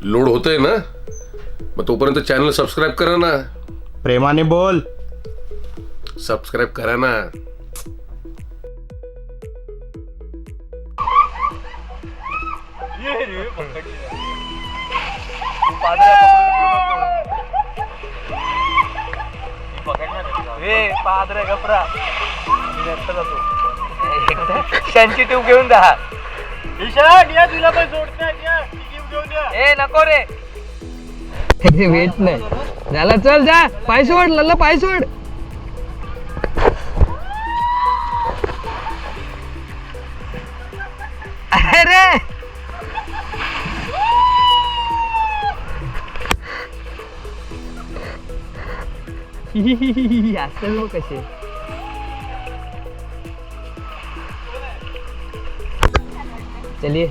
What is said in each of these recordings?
Load होतंय ना, मग तोपर्यंत चॅनल सबस्क्राईब करा ना. प्रेमाने बोल. सबस्क्राईब करा ना. सेन्सिटिव्ह घेऊन जा. ईशान या तुला पण सोडते घेऊन या. ए नको रे, वेट नाही झाला. चल जा, पाय सोड लल्ला, पाय सोड. अरे असं मग कसे. चलिए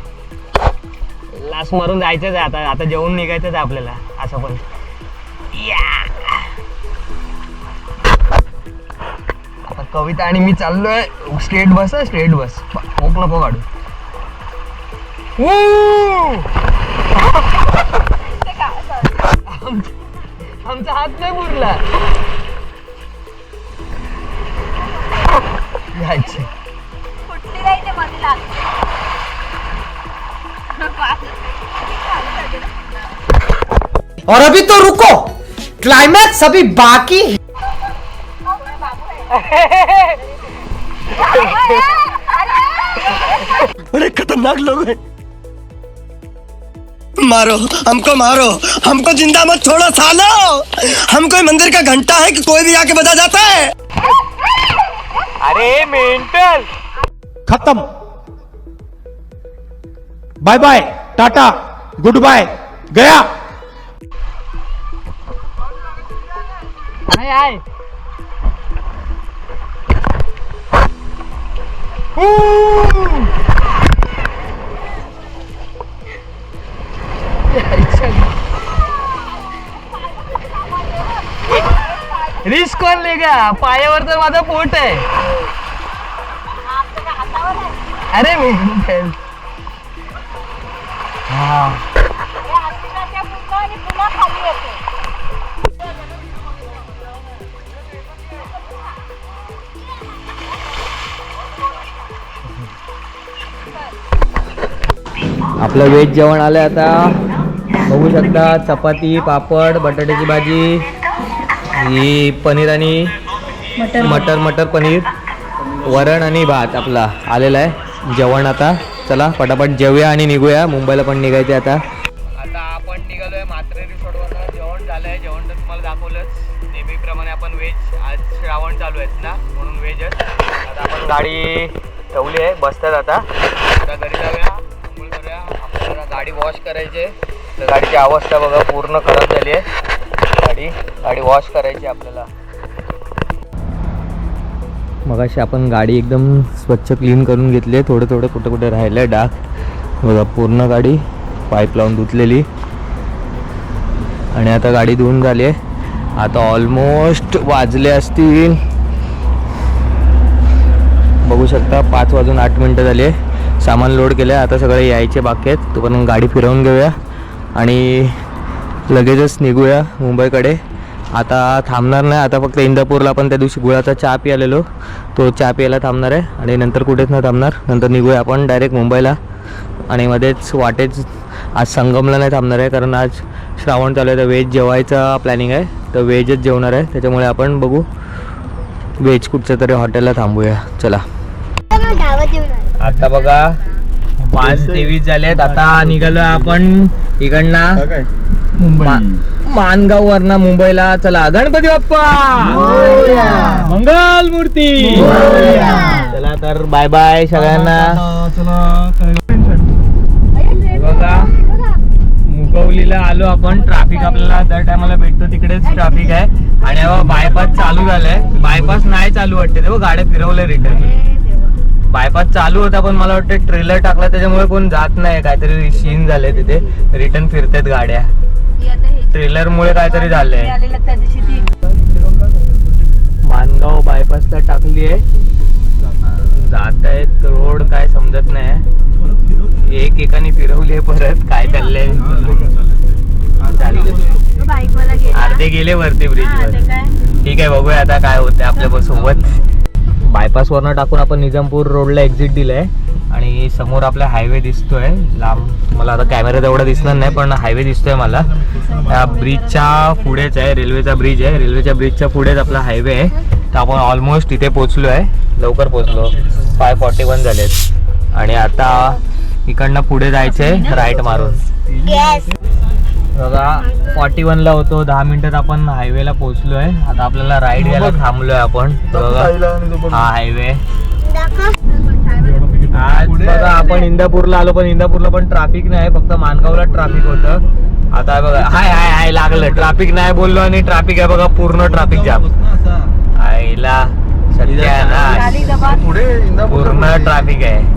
लास्ट मारून जायचंच आहे आता. आता जेवून निघायचंच आहे आपल्याला. असं पण आता कविता आणि मी चाललोय. स्ट्रेट बस, स्ट्रेट बस. ओक नको काढू. आमचा हात नाही बुडला. जायचं और अभी तो रुको, क्लाइमैक्स अभी बाकी है. अरे खतरनाक लोग हैं. मारो हमको, मारो हमको, जिंदा मत छोड़ो सालो. हम कोई मंदिर का घंटा है कि कोई भी आके बजा जाता है. अरे मेंटल. खत्म. Bye bye, tata, good bye, गया. आय आय. रिस्क कोण लेगा. पायावर तर माझं पोट आहे. अरे मेंटल. आपलं व्हेज जेवण आलं आता. बघू शकता, चपाती, पापड, बटाट्याची भाजी, ही पनीर आणि मटर पनीर, वरण आणि भात आपला आलेला आहे जेवण. आता चला पटापट जेवूया आणि निघूया. मुंबईला पण निघायचे आता. आता आपण निघालोय मात्रे रिसॉर्टवरनं. जेवण झालंय. जेवण तर तुम्हाला दाखवलंच. नेहमीप्रमाणे आपण व्हेज, आज श्रावण चालू आहेत ना म्हणून व्हेजच. आता आपण गाडी ठेवली आहे, बसतात आता घरी जाऊया, अंघोळ करूया. आपल्याला गाडी वॉश करायची आहे. तर गाडीची अवस्था बघा, पूर्ण खराब झाली आहे. गाडी वॉश करायची आपल्याला. मगाशी आपण गाडी एकदम स्वच्छ क्लीन करून घेतली आहे. थोडं कुठे राहिलं आहे डाग बघा. पूर्ण गाडी पाईप लावून धुतलेली आणि आता गाडी धुवून झाली आहे. आता ऑलमोस्ट वाजले असतील, बघू शकता 5:08 झाली आहे. सामान लोड केलं आहे. आता सगळे यायचे बाकी आहेत. तो पण गाडी फिरवून घेऊया आणि लगेचच निघूया मुंबईकडे. आता थांबणार नाही. आता फक्त इंदापूरला आपण त्या दिवशी गुळाचा चहा प्यालेलो, तो चहा प्यायला थांबणार आहे आणि नंतर कुठेच नाही थांबणार. नंतर निघूया आपण डायरेक्ट मुंबईला. आणि मध्येच वाटेच आज संगमला नाही थांबणार आहे, कारण आज श्रावण चालू आहे. तर व्हेज जेवायचा प्लॅनिंग आहे, तर व्हेजच जेवणार आहे. त्याच्यामुळे आपण बघू व्हेज कुठच्या तरी हॉटेलला थांबूया. चला. आता बघा 5:23 झालेत. आता निघालो आपण इकडनं मानगाव वरना मुंबईला. चला, गणपती बाप्पा मंगल मूर्ती. चला तर बाय बाय सगळ्यांना. बघा मुंबईला आलो आपण. ट्रॅफिक आपल्याला दर टायमाला भेटतो तिकडेच ट्रॅफिक आहे. आणि बायपास चालू झालाय. बायपास नाही चालू वाटते तेव्हा गाड्या फिरवल्या रिटर्न. बायपास चालू होता पण मला वाटतं ट्रेलर टाकला त्याच्यामुळे कोण जात नाही. काहीतरी सीन झाले तिथे, रिटर्न फिरतात गाड्या. ट्रेलर मुळे काहीतरी झालंय. मानगाव बायपासला टाकली आहे. जात आहेत रोड काय समजत नाही. एक एकाने फिरवली आहे परत. काय चाललंय अर्धे गेले वरती ब्रिजवर. ठीक आहे, बघूया आता काय होतंय आपल्या सोबत. बायपास वरनं टाकून आपण निजामपूर रोडला एक्झिट दिलंय आणि समोर आपला हायवे दिसतोय लांब. मला आता कॅमेऱ्यात एवढा दिसणार नाही, पण हायवे दिसतोय मला. त्या ब्रिजच्या पुढेच आहे, रेल्वेचा ब्रिज आहे. रेल्वेच्या ब्रिजच्या पुढेच आपला हायवे आहे. तर आपण ऑलमोस्ट इथे पोचलो आहे, लवकर पोचलो. 5:41 झालेत आणि आता इकडनं पुढे जायचंय राईट मारून. बघा 41ला होतो, 10 मिनिटात आपण हायवेला पोहोचलोय. आता आपल्याला राईड घ्यायला थांबलोय आपण. हा हायवे. आज बघा आपण इंदापूरला आलो, पण इंदापूरला पण ट्रॅफिक नाही, फक्त मानगावला ट्रॅफिक होतं. आता बघा हाय हाय हाय लागलं. ट्रॅफिक नाही बोललो आणि ट्रॅफिक आहे बघा, पूर्ण ट्रॅफिक जाम. आईला सत्य आहे ना, पूर्ण ट्रॅफिक आहे.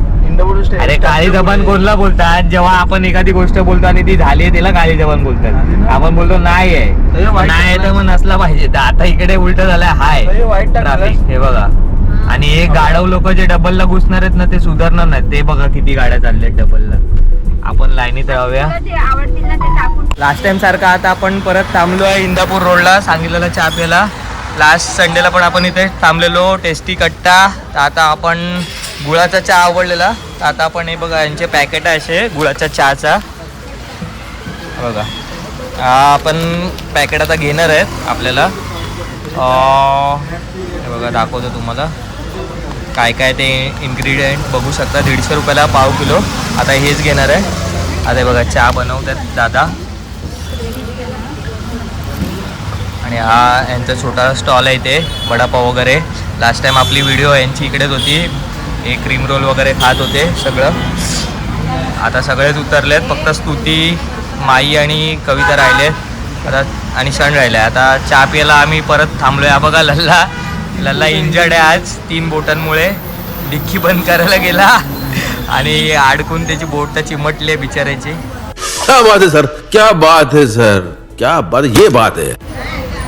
अरे काळी जबान कोणला बोलतात? जेव्हा आपण एखादी गोष्ट बोलतो आणि ती झाली त्याला काळी जबान बोलतात. आपण बोलतो नाही आहे, नाही तर मग नसला पाहिजे. तर आता इकडे उलट झालंय, हाय ट्रॅफिक. हे बघा, आणि हे गाडव लोक जे डबलला घुसणार आहेत ना, ते सुधारणार नाही. ते बघा किती गाड्या चालल्यात डबलला. आपण लाईनीत राहूया लास्ट टाइम सारखा. आता आपण परत थांबलो आहे इंदापूर रोडला, सांगितलेला चहा प्यायला. लास्ट संडेला पण आपण इथे थांबलेलो, टेस्टी कट्टा. तर आता आपण गुळाचा चहा आवडलेला, तर आता आपण हे बघा यांचे पॅकेट आहे असे गुळाच्या चहाचा. बघा हा आपण पॅकेट आता घेणार आहेत आपल्याला. हे बघा दाखवतो तुम्हाला काय काय ते इन्ग्रेडियंट बघू शकता. 150 रुपयाला पाव किलो. आता हेच घेणार आहे. आता बघा चहा बनवतात दादा. आणि हा यांचा छोटा स्टॉल आहे इथे, वडापाव वगैरे. लास्ट टाइम आपली व्हिडिओ यांची इकडेच होती, हे क्रीम रोल वगैरे खात होते सगळं. आता सगळेच उतरलेत, फक्त स्तुती, माई आणि कविता राहिलेत आता, आणि क्षण राहिले. आता चहा प्यायला आम्ही परत थांबलो आहे. बघा लल्ला इंजर्ड आहे आज 3 बोटांमुळे. डिक्की बंद करायला गेला आणि अडकून त्याची बोट चिमटली आहे बिचारायची. क्या बात है सर, क्या बात है सर, क्या बात, ये बात है.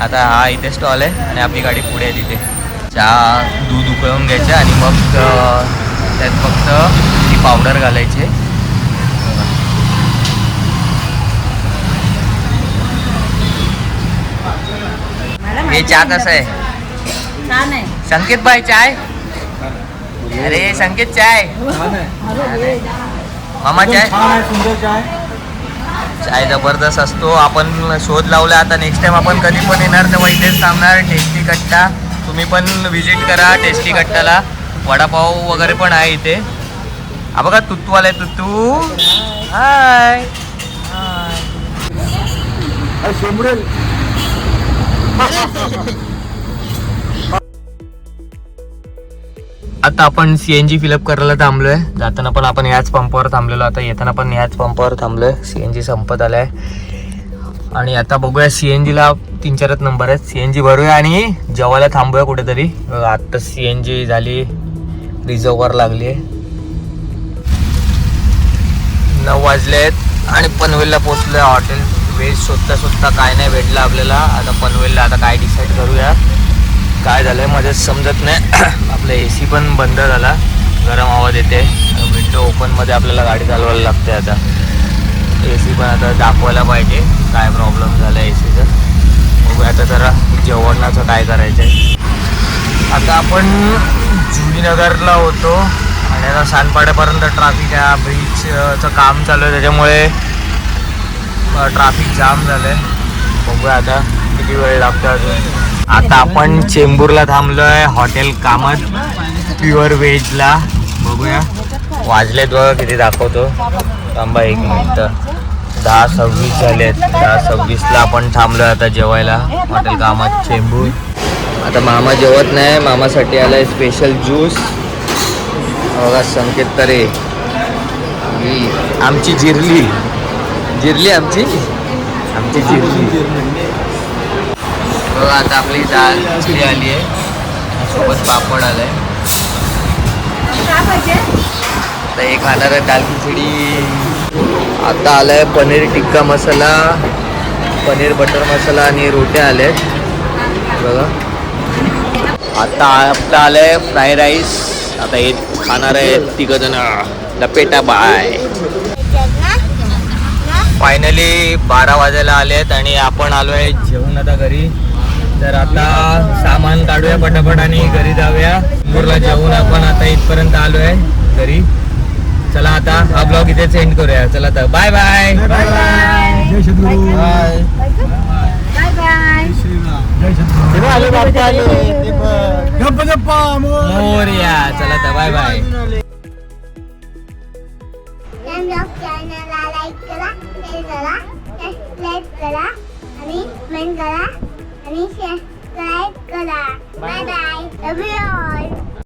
आता हा इथे स्टॉल आहे आणि आपली गाडी पुढे आहे तिथे. चहा दूध उकळून घ्यायचं आणि मग त्यात फक्त ती पावडर घालायची. हे चहा कसं आहे? छान आहे. संकेत भाई चाय. अरे संकेत चाय. मामा चाय. चाय जबरदस्त असतो. आपण शोध लावला. आता नेक्स्ट टाइम आपण कधी पण येणार तेव्हा इथेच थांबणार. टेस्टी कट्टा, तुम्ही पण व्हिजिट करा टेस्टी कट्टाला. वडापाव वगैरे पण आहे इथे. हा बघा तुत्तूवाला आहे तुत्तू. हाय आता आपण CNG फिलअप करायला थांबलोय. जाताना पण आपण ह्याच पंपावर थांबलेलो, आता येताना पण ह्याच पंपावर थांबलोय. CNG संपत आलाय आणि आता बघूया. CNGला 3-4 नंबर आहेत. CNG भरूया आणि जेवायला थांबूया कुठेतरी. आता CNG झाली, रिझर्ववर लागली आहे. 9 वाजलेत आणि पनवेलला पोचलोय. हॉटेल वेज शोधता काय नाही भेटलं आपल्याला. आता पनवेलला आता काय डिसाईड करूया. काय झालंय मध्येच समजत नाही. आपलं AC पण बंद झाला, गरम हवा देते. विंडो ओपनमध्ये आपल्याला गाडी चालवायला लागते. आता AC पण आता दाखवायला पाहिजे काय प्रॉब्लेम झाला ACचं. बघूया आता जरा जेवणाचं काय करायचं आहे. आता आपण जुनीनगरला होतो आणि आता सानपाड्यापर्यंत ट्रॅफिक आहे. ब्रिजचं काम चालू आहे त्याच्यामुळे ट्रॅफिक जाम झालं आहे. बघूया आता किती वेळ लागतो अजून. आता आपण चेंबूरला थांबलोय, हॉटेल कामत प्युअर व्हेजला. बघूया वाजलेत बघा किती दाखवतो. थांबा 1 मिनिट. 10:26 झालेत. 10:26ला आपण थांबलोय आता जेवायला हॉटेल कामत चेंबूर. आता मामा जेवत नाही, मामासाठी आलाय स्पेशल ज्यूस. बघा संकेत तरे, आमची जिरली आमची जिरली. बघा आता आपली दाल खिचडी आली आहे, सोबत पापड आलाय. आता हे खाणार आहे दाल खिचडी. आता आलाय पनीर टिक्का मसाला, पनीर बटर मसाला आणि रोट्या आल्यात बघा. आता आपलं आलंय फ्राय राईस. आता हे खाणार आहे 3 जण. लपेटा बाय. फायनली 12 वाजायला आलेत आणि आपण आलोय जेवून आता घरी. तर आता सामान काढूया पटापट आणि घरी जाऊया. मुरला जेवून आपण आता इथपर्यंत आलोय घरी. चला आता हा ब्लॉग इथेच एंड करूया. चला तर bye bye. Bye bye. Morya. चला तर बाय बाय. चॅनलला लाईक करा, शेअर करा, सबस्क्राईब करा आणि कमेंट करा आणि सबस्क्राईब करा. Bye bye. Love you all.